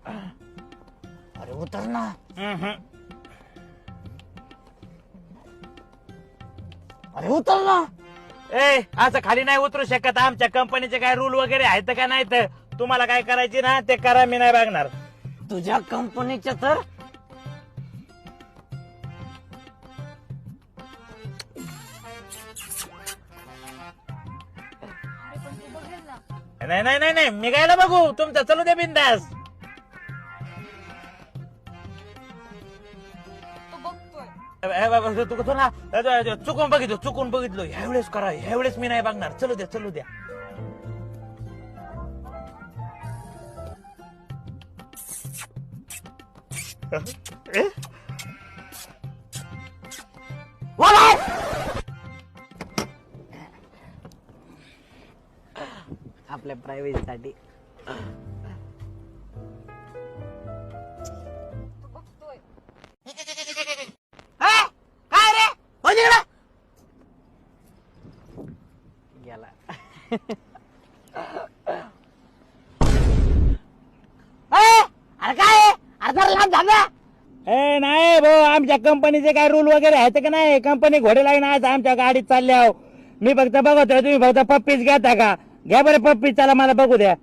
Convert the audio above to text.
अरे उतर ना. अरे उतर ना. ए असं खाली नाही उतरू शकत. आमच्या कंपनीचे काय रूल वगैरे आहेत का नाही तर तुम्हाला काय करायचे ना ते करा, मी नाही बघणार. तुझ्या कंपनीच्या तर नाही नाही नाही नाही, मी गायला बघू. तुमचं चलू दे बिंदास. तू ना चुकून बघितलो. ह्यावेळेस करा, ह्यावेळेस मी नाही बघणार. चलू द्या चलू द्या. आपल्या प्रायव्हेसी साठी. काय रे गेला. अरे काय अर्धा लाभ झाला. ए नाही भाऊ, आमच्या कंपनीचे काय रूल वगैरे आहेत का नाही? कंपनी घोडे लाईन आज आमच्या गाडीत चालल्या. मी फक्त बघतोय, तुम्ही फक्त पप्पीच घेता का? घ्या बरं पप्पी, चला मला बघू द्या.